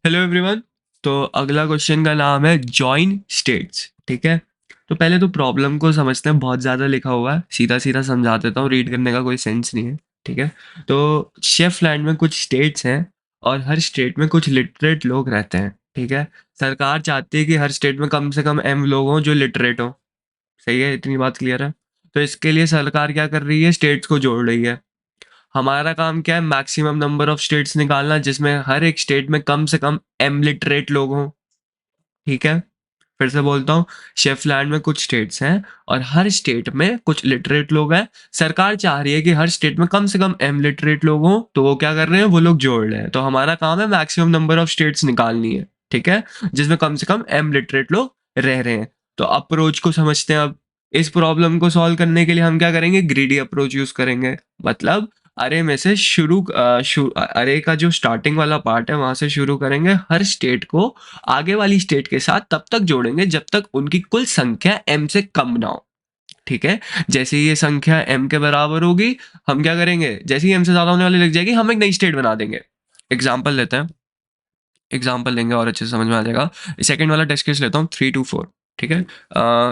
Hello everyone. तो अगला question का नाम है जॉइन स्टेट्स। ठीक है, तो पहले तो प्रॉब्लम को समझते हैं। बहुत ज़्यादा लिखा हुआ है, सीधा सीधा समझा देता हूँ, रीड करने का कोई सेंस नहीं है। ठीक है, तो शेफ लैंड में कुछ स्टेट्स हैं और हर स्टेट में कुछ लिटरेट लोग रहते हैं। ठीक है, सरकार चाहती है कि हर स्टेट में कम से कम एम लोग हों जो लिटरेट हों। सही है, इतनी बात क्लियर है। तो इसके लिए सरकार क्या कर रही है, स्टेट्स को जोड़ रही है। हमारा काम क्या है, मैक्सिमम नंबर ऑफ स्टेट्स निकालना जिसमें हर एक स्टेट में कम से कम एम लिटरेट लोग हों। ठीक है, फिर से बोलता हूँ, शेफलैंड में कुछ स्टेट्स हैं और हर स्टेट में कुछ लिटरेट लोग हैं। सरकार चाह रही है कि हर स्टेट में कम से कम एम लिटरेट लोग हों, तो वो क्या कर रहे हैं, वो लोग जोड़ रहे हैं। तो हमारा काम है मैक्सिमम नंबर ऑफ स्टेट्स निकालनी है। ठीक है, जिसमें कम से कम एम लिटरेट लोग रह रहे हैं। तो अप्रोच को समझते हैं अब। इस प्रॉब्लम को सॉल्व करने के लिए हम क्या करेंगे, ग्रीडी अप्रोच यूज करेंगे। मतलब अरे में से अरे का जो स्टार्टिंग वाला पार्ट है वहां से शुरू करेंगे, हर स्टेट को आगे वाली स्टेट के साथ तब तक जोड़ेंगे जब तक उनकी कुल संख्या m से कम ना हो। ठीक है, जैसे ही ये संख्या m के बराबर होगी, हम क्या करेंगे, जैसे ही m से ज्यादा होने वाली लग जाएगी, हम एक नई स्टेट बना देंगे। एग्जाम्पल लेते हैं, एग्जाम्पल लेंगे और अच्छे से समझ में आ जाएगा। सेकंड वाला टेस्ट केस लेता हूँ, 3 2 4। ठीक है,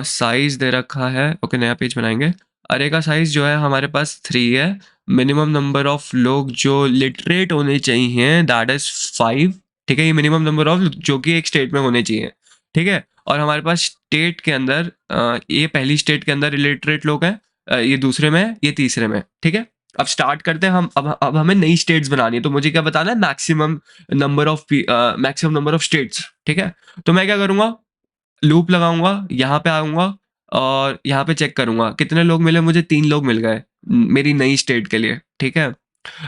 साइज दे रखा है। ओके, नया पेज बनाएंगे। अरे का साइज जो है हमारे पास 3 है। मिनिमम नंबर ऑफ लोग जो लिटरेट होने चाहिए दैट इज 5। ठीक है, ये मिनिमम नंबर ऑफ जो कि एक स्टेट में होने चाहिए। ठीक है, और हमारे पास स्टेट के अंदर ये पहली स्टेट के अंदर इलिटरेट लोग हैं, ये दूसरे में है, ये तीसरे में। ठीक है, अब स्टार्ट करते हैं हम। अब हमें नई स्टेट्स बनानी है, तो मुझे क्या बताना है, मैक्सिमम नंबर ऑफ स्टेट्स। ठीक है, तो मैं क्या करूंगा, लूप लगाऊंगा, यहाँ पे आऊंगा और यहाँ पे चेक करूंगा कितने लोग मिले। मुझे 3 लोग मिल गए मेरी नई स्टेट के लिए। ठीक है,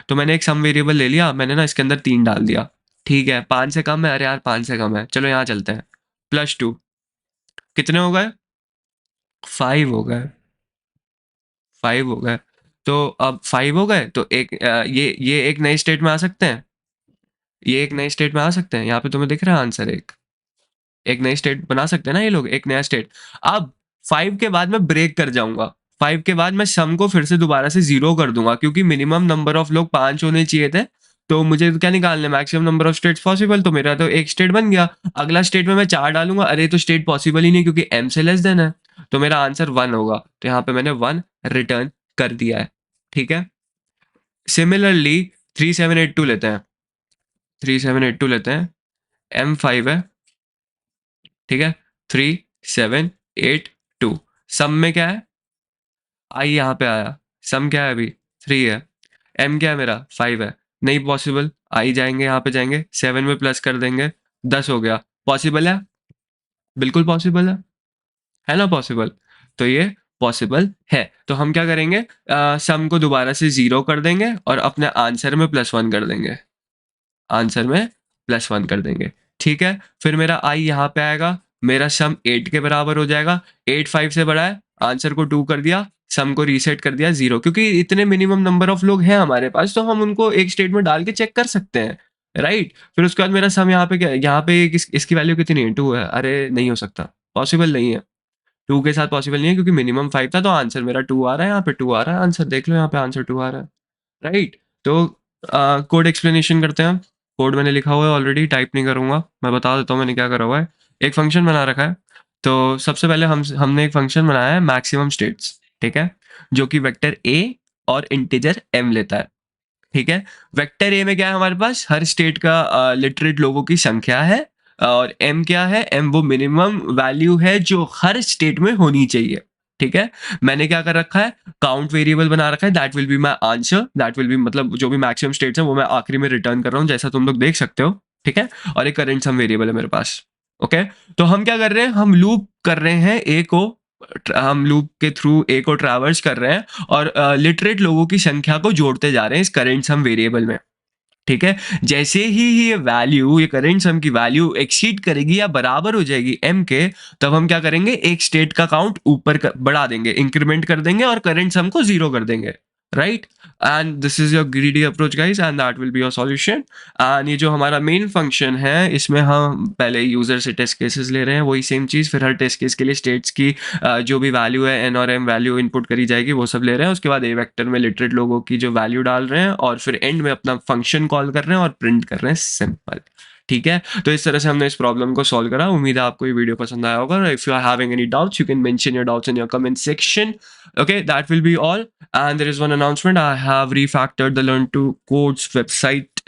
तो मैंने एक सम वेरिएबल ले लिया, मैंने ना इसके अंदर 3 डाल दिया। ठीक है, 5 से कम है, अरे यार 5 से कम है, चलो यहाँ चलते हैं। +2 कितने हो गए, 5 हो गए। 5 हो गए, तो अब 5 हो गए तो ये एक नई स्टेट में आ सकते हैं। ये एक नई स्टेट में आ सकते हैं, यहाँ पे तुम्हें दिख रहा है आंसर। एक एक नई स्टेट बना सकते हैं ना ये लोग, एक नया स्टेट। अब 5 के बाद मैं ब्रेक कर जाऊंगा। 5 के बाद मैं सम को फिर से दोबारा से 0 कर दूंगा, क्योंकि मिनिमम नंबर ऑफ लोग 5 होने चाहिए थे। तो मुझे क्या निकालना है, maximum number of states possible. तो मेरा तो एक स्टेट बन गया। अगला स्टेट में मैं 4 डालूंगा, अरे तो स्टेट पॉसिबल ही नहीं क्योंकि m से लेस देन है। तो मेरा आंसर 1 होगा, तो यहाँ पे मैंने 1 रिटर्न कर दिया है। ठीक है, सिमिलरली 3782 लेते हैं। 3782 लेते हैं, M5 है। ठीक है, 3782 सम में क्या है, आई यहाँ पे आया। सम क्या है अभी, 3 है। एम क्या है मेरा, 5 है। नहीं पॉसिबल, आई जाएंगे, यहाँ पे जाएंगे, 7 में प्लस कर देंगे, 10 हो गया। पॉसिबल है, बिल्कुल पॉसिबल है ना पॉसिबल। तो ये पॉसिबल है। तो हम क्या करेंगे, सम को दोबारा से 0 कर देंगे और अपने आंसर में +1 कर देंगे। आंसर में +1 कर देंगे। ठीक है, फिर मेरा आई यहाँ पे आएगा, मेरा सम 8 के बराबर हो जाएगा। 8 5 से बड़ा है, आंसर को 2 कर दिया, सम को रीसेट कर दिया 0, क्योंकि इतने मिनिमम नंबर ऑफ लोग हैं हमारे पास, तो हम उनको एक स्टेट में डाल के चेक कर सकते हैं। राइट, फिर उसके बाद मेरा सम यहाँ पे क्या है, यहाँ पे इसकी वैल्यू कितनी है, 2 है। अरे नहीं हो सकता, पॉसिबल नहीं है। 2 के साथ पॉसिबल नहीं है क्योंकि मिनिमम 5 था, तो आंसर मेरा 2 आ रहा है। यहाँ पे 2 आ रहा है आंसर, देख लो यहाँ पे आंसर 2 आ रहा है। राइट, तो कोड एक्सप्लेनेशन करते हैं। कोड मैंने लिखा हुआ है ऑलरेडी, टाइप नहीं करूंगा, मैं बता देता हूँ मैंने क्या करा हुआ है। एक फंक्शन बना रखा है। तो सबसे पहले हमने एक फंक्शन बनाया है मैक्सिमम स्टेट्स। ठीक है, जो कि वेक्टर ए और इंटीजर एम लेता है। ठीक है, वेक्टर ए में क्या है, हमारे पास हर स्टेट का लिटरेट लोगों की संख्या है। और एम क्या है, एम वो मिनिमम वैल्यू है जो हर स्टेट में होनी चाहिए। ठीक है, मैंने क्या कर रखा है, काउंट वेरिएबल बना रखा है, that will be my answer. That will B मतलब जो भी मैक्सिमम स्टेट्स है वो मैं आखिरी में रिटर्न कर रहा हूँ, जैसा तुम लोग देख सकते हो। ठीक है, और एक करेंट सम वेरिएबल है मेरे पास। ओके, तो हम क्या कर रहे हैं, हम लूप कर रहे हैं ए को, हम लूप के थ्रू ए को ट्रैवर्स कर रहे हैं और लिटरेट लोगों की संख्या को जोड़ते जा रहे हैं इस करेंट सम वेरिएबल में। ठीक है, जैसे ही ये वैल्यू, ये करेंट सम की वैल्यू एक्सीड करेगी या बराबर हो जाएगी m के, तब हम क्या करेंगे, एक स्टेट का काउंट ऊपर बढ़ा देंगे, इंक्रीमेंट कर देंगे और करेंट सम को 0 कर देंगे। Right, and this is your greedy approach guys, and that will be your solution. And ये जो हमारा मेन फंक्शन है, इसमें हम पहले यूजर से टेस्ट केसेस ले रहे हैं, वही सेम चीज। फिर हर टेस्ट केस के लिए स्टेट्स की जो भी वैल्यू है, n और m वैल्यू इनपुट करी जाएगी, वो सब ले रहे हैं। उसके बाद ए वेक्टर में लिटरेट लोगों की जो वैल्यू डाल रहे हैं और फिर एंड में अपना फंक्शन कॉल कर रहे हैं और प्रिंट कर रहे हैं, सिंपल। ठीक है? तो इस तरह से हमने इस प्रॉब्लम को सॉल्व करा। उम्मीद है आपको ये वीडियो पसंद आया होगा। If you are having any doubts you can mention your doubts in your comment section. Okay, that will be all and there is one announcement, I have refactored the learn to codes website.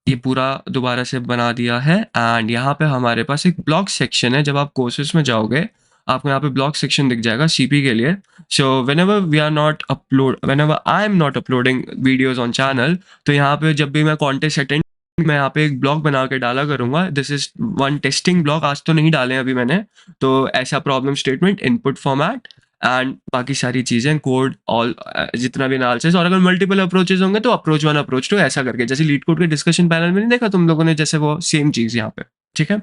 ये पूरा दोबारा से बना दिया है and यहाँ पे हमारे पास एक ब्लॉग सेक्शन है। जब आप कोर्सेज में जाओगे आपको यहाँ पे ब्लॉग सेक्शन दिख जाएगा सीपी के लिए। So whenever I am not uploading videos on channel, तो यहाँ पे जब भी मैं कॉन्टेस्ट अटेंड, मैं यहाँ पे एक ब्लॉग बना के डाला करूंगा। This is one testing blog, आज तो नहीं डाले अभी मैंने। तो ऐसा problem statement, input format and बाकी सारी चीजें, कोड ऑल जितना भी एनालिसिस, और अगर मल्टीपल अप्रोचेस होंगे तो अप्रोच 1 अप्रोच 2 ऐसा करके, जैसे लीड कोड के डिस्कशन पैनल में नहीं देखा तुम लोगों ने, जैसे वो सेम चीज यहाँ पे। ठीक है,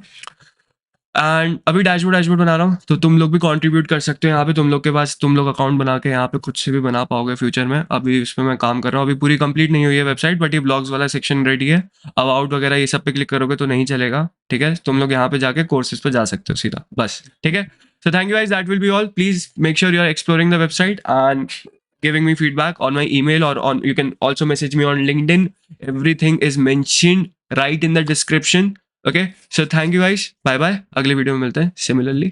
एंड अभी डैशबोर्ड बना रहा हूँ, तो तुम लोग भी कंट्रीब्यूट कर सकते हो यहाँ पे। तुम लोग के पास, तुम लोग अकाउंट बना के यहाँ पे खुद से भी बना पाओगे फ्यूचर में। अभी इस पे मैं काम कर रहा हूँ, अभी पूरी कंप्लीट नहीं हुई है वेबसाइट, बट ये ब्लॉग्स वाला सेक्शन रेडी है। अबाउट वगैरह ये सब पे क्लिक करोगे तो नहीं चलेगा। ठीक है, तुम लोग यहाँ पे जाके कोर्सेज पे जा सकते हो सीधा, बस। ठीक है, so thank you guys, that will be all. Please make sure you are exploring the website and giving me feedback on my email, or on, you can also message me on LinkedIn. Everything is mentioned right in the description. Okay, so thank you guys, bye bye, अगले video में मिलते हैं similarly.